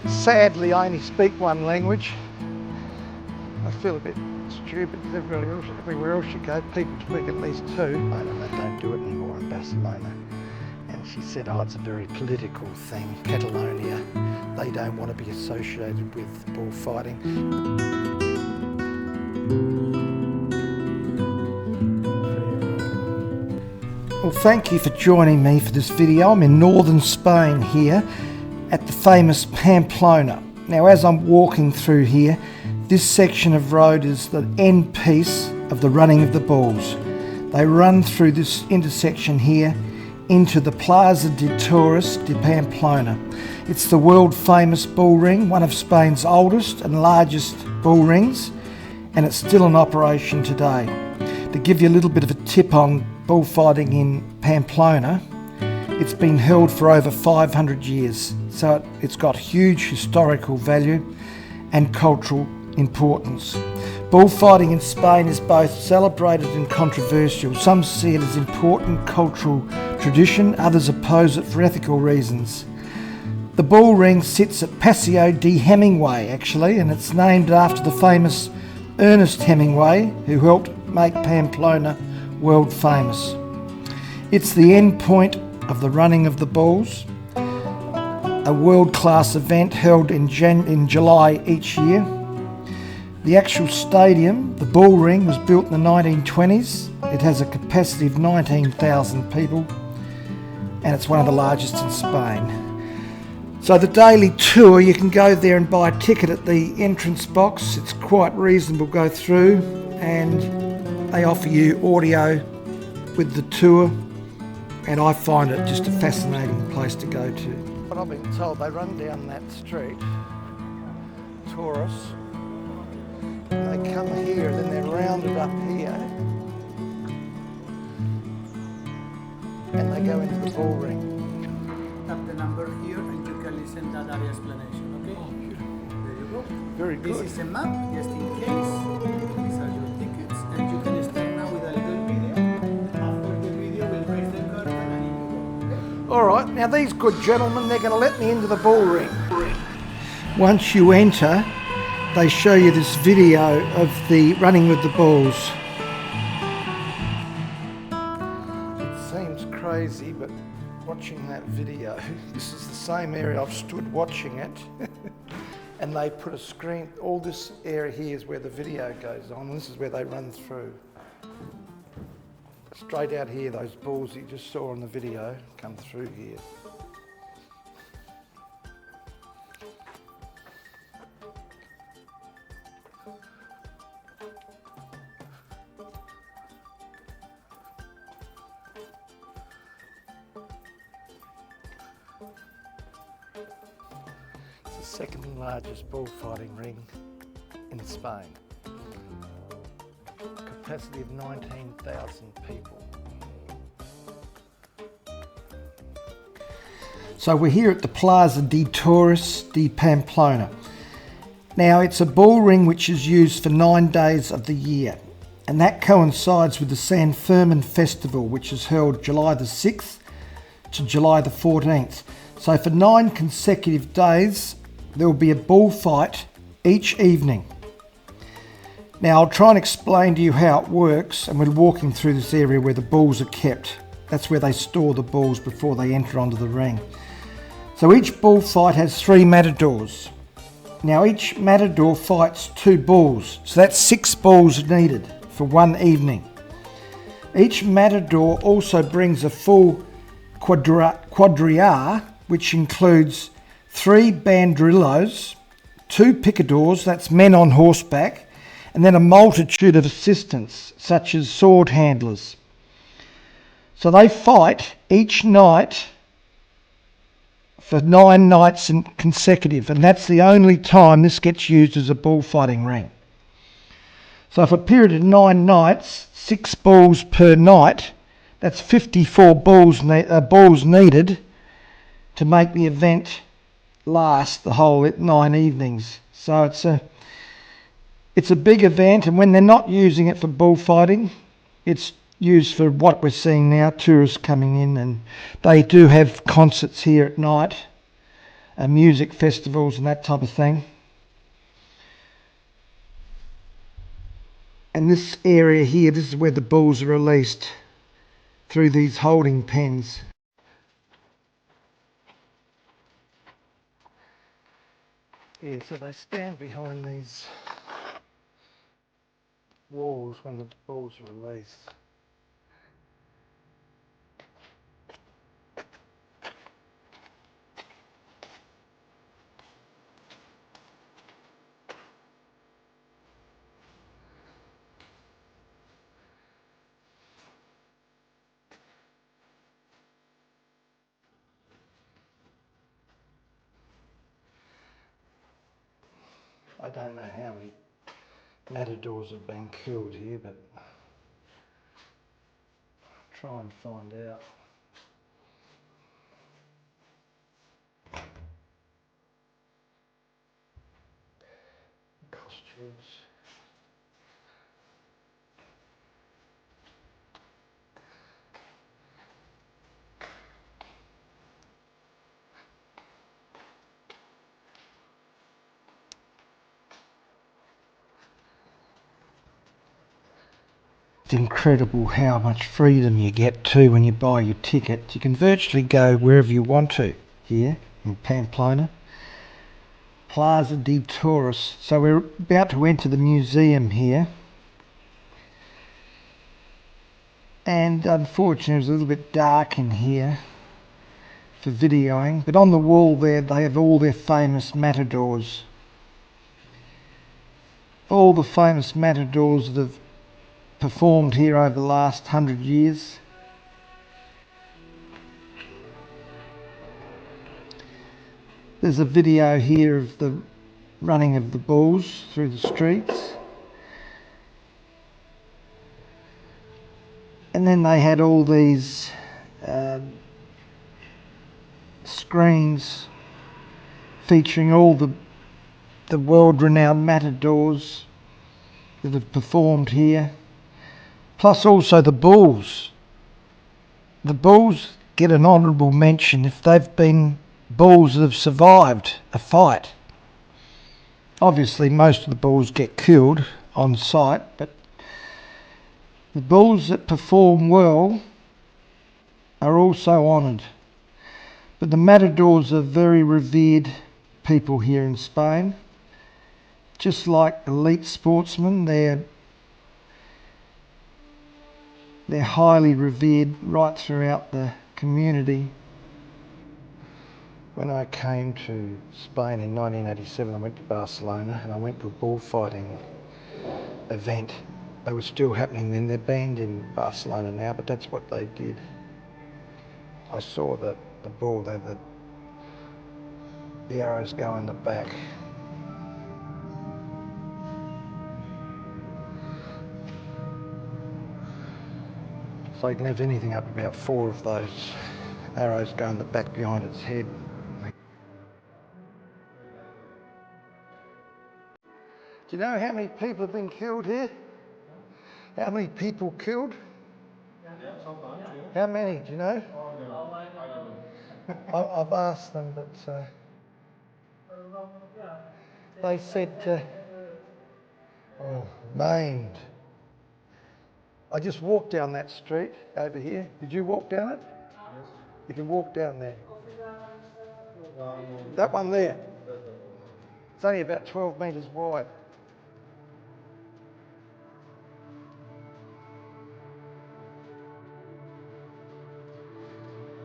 Sadly, I only speak one language. I feel a bit stupid because everywhere else you go, people speak at least two. I don't do it anymore in Barcelona. And she said, oh, it's a very political thing. Catalonia, they don't want to be associated with bullfighting. Well, thank you for joining me for this video. I'm in northern Spain here at the famous Pamplona. Now, as I'm walking through here, this section of road is the end piece of the running of the bulls. They run through this intersection here into the Plaza De Toros Pamplona. It's the world famous bull ring, one of Spain's oldest and largest bull rings, and it's still in operation today. To give you a little bit of a tip on bullfighting in Pamplona, it's been held for over 500 years, so it's got huge historical value and cultural importance. Bullfighting in Spain is both celebrated and controversial. Some see it as important cultural tradition, others oppose it for ethical reasons. The bull ring sits at Paseo de Hemingway actually, and it's named after the famous Ernest Hemingway, who helped make Pamplona world famous. It's the end point of the running of the bulls, a world-class event held in July each year. The actual stadium, the bull ring, was built in the 1920s. It has a capacity of 19,000 people, and it's one of the largest in Spain. So the daily tour, you can go there and buy a ticket at the entrance box. It's quite reasonable, go through, and they offer you audio with the tour, and I find it just a fascinating place to go to. But I've been told they run down that street, Taurus, and they come here and then they're rounded up here, and they go into the bull ring. Tap the number here and you can listen to that explanation, okay? There you go. Very good. This is a map, just in case. These are your tickets, and you can start now with a little video. After the video, we'll raise the curtain and in you go, okay? All right, now these good gentlemen, they're going to let me into the bull ring. Once you enter, they show you this video of the running with the bulls. It seems crazy, but watching that video, this is the same area I've stood watching it, and they put a screen, all this area here is where the video goes on, and this is where they run through. Straight out here, those bulls that you just saw on the video come through here. It's the second largest bullfighting ring in Spain. Capacity of 19,000 people. So we're here at the Plaza De Toros Pamplona. Now it's a bull ring which is used for 9 days of the year, and that coincides with the San Fermin festival, which is held July the 6th to July the 14th. So for 9 consecutive days there will be a bullfight each evening. Now I'll try and explain to you how it works, and we're walking through this area where the bulls are kept. That's where they store the bulls before they enter onto the ring. So each bullfight has 3 matadors. Now each matador fights 2 bulls, so that's 6 bulls needed for one evening. Each matador also brings a full quadrilla, which includes 3 bandrillos, 2 picadors, that's men on horseback, and then a multitude of assistants, such as sword handlers. So they fight each night for 9 nights consecutive, and that's the only time this gets used as a bullfighting ring. So for a period of 9 nights, 6 bulls per night, that's 54 bulls needed to make the event last the whole 9 evenings. So it's a big event, and when they're not using it for bullfighting, it's used for what we're seeing now, tourists coming in, and they do have concerts here at night, and music festivals and that type of thing. And this area here, this is where the bulls are released, through these holding pens. Yeah, so they stand behind these walls when the bulls are released. I don't know how many matadors have been killed here, but I'll try and find out. Costumes. It's incredible how much freedom you get too when you buy your ticket. You can virtually go wherever you want to here in Pamplona. Plaza De Toros. So we're about to enter the museum here. And unfortunately it's a little bit dark in here for videoing. But on the wall there they have all their famous matadors. All the famous matadors that have performed here over the last 100 years. There's a video here of the running of the bulls through the streets. And then they had all these screens featuring all the world-renowned matadors that have performed here. Plus also the bulls. The bulls get an honourable mention if they've been bulls that have survived a fight. Obviously most of the bulls get killed on sight, but the bulls that perform well are also honoured. But the matadors are very revered people here in Spain. Just like elite sportsmen, they're highly revered right throughout the community. When I came to Spain in 1987, I went to Barcelona and I went to a bullfighting event. They were still happening then. They're banned in Barcelona now, but that's what they did. I saw the bull, the arrows go in the back. So you can have anything up about 4 of those arrows go in the back behind its head. Do you know how many people have been killed here? How many people killed? How many, do you know? I've asked them, but they said maimed. I just walked down that street over here. Did you walk down it? Yes. You can walk down there. That one there. It's only about 12 metres wide.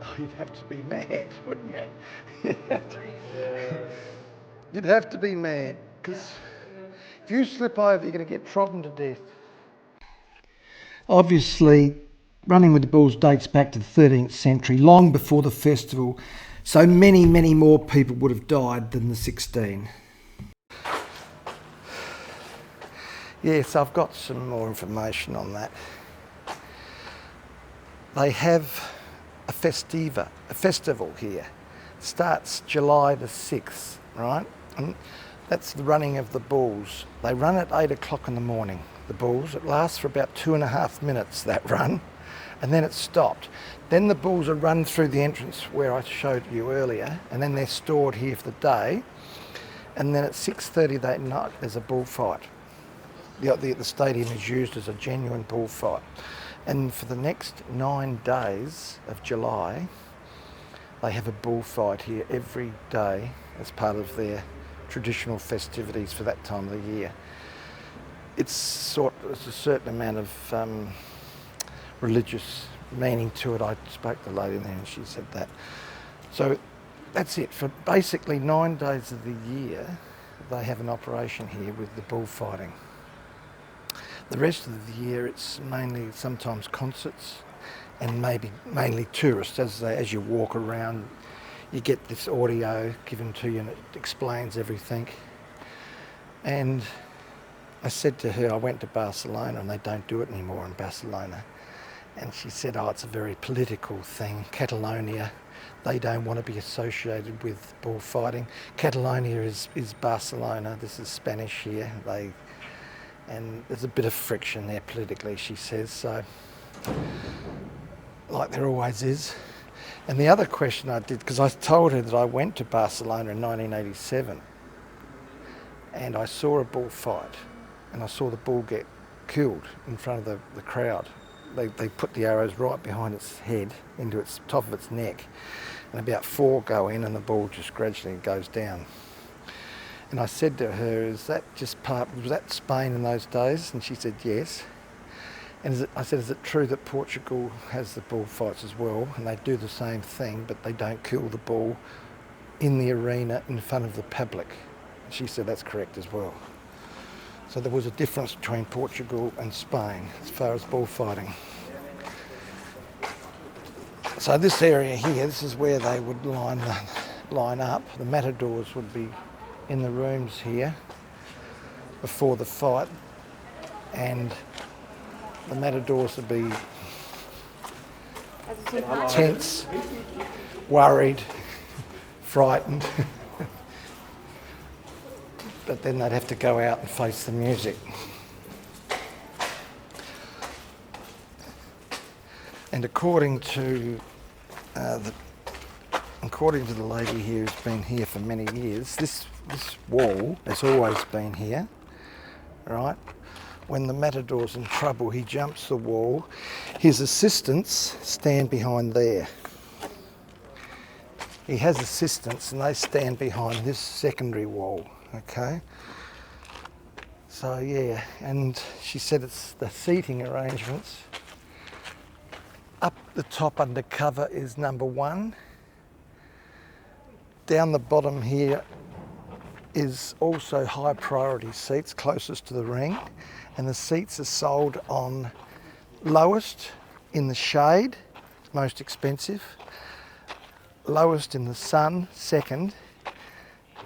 Oh, you'd have to be mad, wouldn't you? You'd have to be mad, because if you slip over, you're going to get trodden to death. Obviously, running with the bulls dates back to the 13th century, long before the festival, so many, many more people would have died than the 16. Yes, I've got some more information on that. They have a festival here, starts July the 6th, right? And that's the running of the bulls. They run at 8 o'clock in the morning, the bulls. It lasts for about 2.5 minutes, that run, and then it's stopped. Then the bulls are run through the entrance where I showed you earlier, and then they're stored here for the day. And then at 6:30 that night, there's a bullfight. The stadium is used as a genuine bullfight. And for the next 9 days of July, they have a bullfight here every day as part of their traditional festivities for that time of the year. It's a certain amount of religious meaning to it. I spoke to the lady there and she said that. So that's it. For basically 9 days of the year, they have an operation here with the bullfighting. The rest of the year, it's mainly sometimes concerts and mainly tourists. As you walk around, you get this audio given to you and it explains everything. And I said to her, I went to Barcelona and they don't do it anymore in Barcelona. And she said, oh, it's a very political thing. Catalonia, they don't want to be associated with bullfighting. Catalonia is Barcelona. This is Spanish here. And there's a bit of friction there politically, she says, so like there always is. And the other question I did, because I told her that I went to Barcelona in 1987 and I saw a bullfight and I saw the bull get killed in front of the crowd. They put the arrows right behind its head into its top of its neck, and about 4 go in and the bull just gradually goes down. And I said to her, was that Spain in those days? And she said, yes. And I said, is it true that Portugal has the bullfights as well? And they do the same thing, but they don't kill the bull in the arena in front of the public. And she said, that's correct as well. So there was a difference between Portugal and Spain as far as bullfighting. So this area here, this is where they would line up. The matadors would be in the rooms here before the fight, and the matadors would be tense, worried, frightened, but then they'd have to go out and face the music. And according to the lady here who's been here for many years, this wall has always been here, right? When the matador's in trouble, he jumps the wall. His assistants stand behind there. He has assistants and they stand behind this secondary wall, okay? So yeah, and she said it's the seating arrangements. Up the top under cover is number 1. Down the bottom here is also high priority seats closest to the ring, and the seats are sold on lowest in the shade, most expensive, lowest in the sun, second,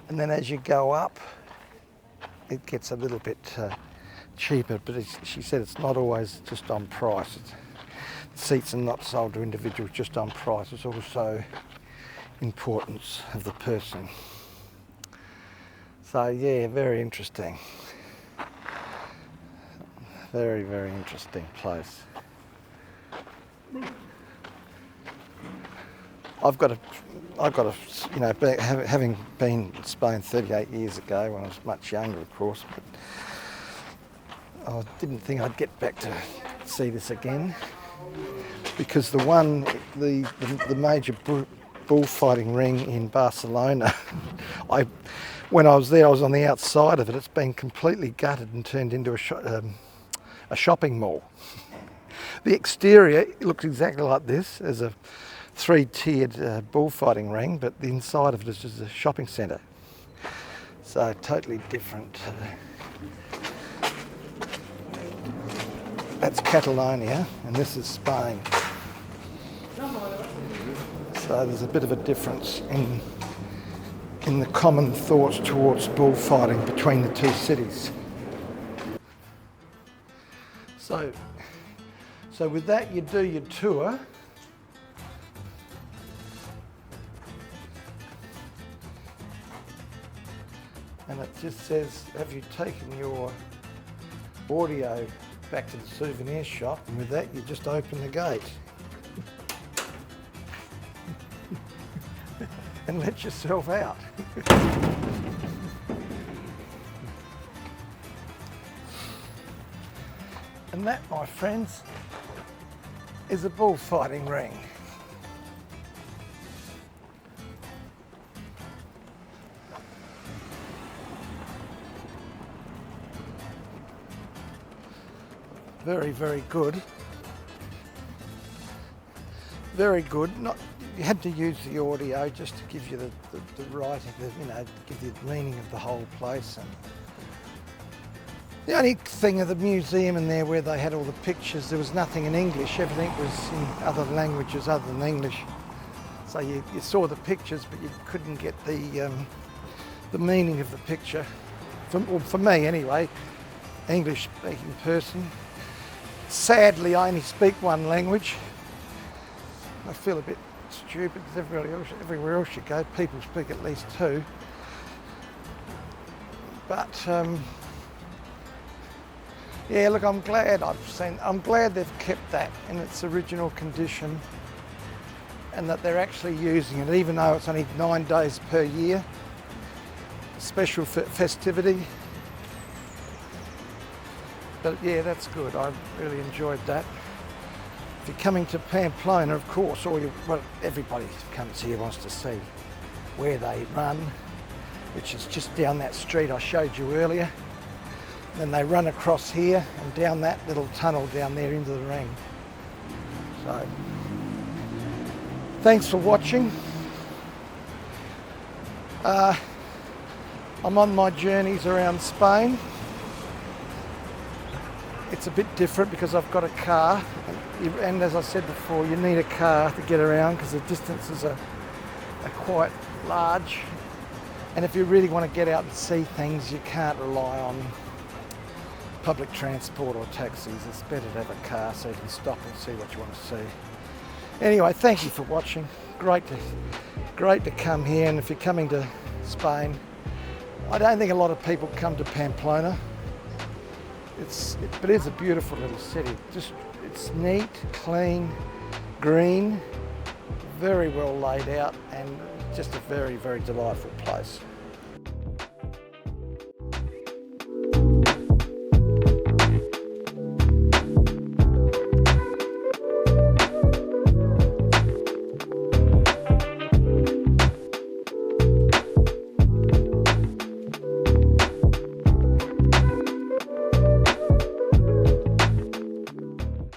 and then as you go up it gets a little bit cheaper, but she said it's not always just on price. The seats are not sold to individuals just on price, it's also importance of the person. So yeah, very interesting. Very, very interesting place. I've got a, you know, having been in Spain 38 years ago when I was much younger, of course, but I didn't think I'd get back to see this again, because the major bullfighting ring in Barcelona, when I was there, I was on the outside of it. It's been completely gutted and turned into a shopping mall. The exterior looks exactly like this, as a 3-tiered bullfighting ring, but the inside of it is just a shopping centre. So totally different. That's Catalonia and this is Spain. So there's a bit of a difference in the common thoughts towards bullfighting between the two cities. So with that, you do your tour. and it just says, have you taken your audio back to the souvenir shop? And with that, you just open the gate and let yourself out. And that, my friends, is a bullfighting ring. Very, very good. Very good. Not, you had to use the audio just to give you the writing, give you the meaning of the whole place. And the only thing of the museum in there where they had all the pictures, there was nothing in English. Everything was in other languages other than English. So you saw the pictures, but you couldn't get the meaning of the picture. For me anyway, English-speaking person. Sadly, I only speak one language. I feel a bit stupid because everywhere else you go, people speak at least two. But yeah, look, I'm glad they've kept that in its original condition, and that they're actually using it, even though it's only 9 days per year, special festivity. But yeah, that's good. I really enjoyed that. If you're coming to Pamplona, of course, everybody who comes here wants to see where they run, which is just down that street I showed you earlier. Then they run across here and down that little tunnel down there into the ring. So, thanks for watching. I'm on my journeys around Spain. It's a bit different because I've got a car, and as I said before, you need a car to get around because the distances are quite large. And if you really want to get out and see things, you can't rely on public transport or taxis. It's better to have a car so you can stop and see what you want to see. Anyway, thank you for watching. Great to come here, and if you're coming to Spain, I don't think a lot of people come to Pamplona. But it's a beautiful little city. It's neat, clean, green, very well laid out, and just a very, very delightful place.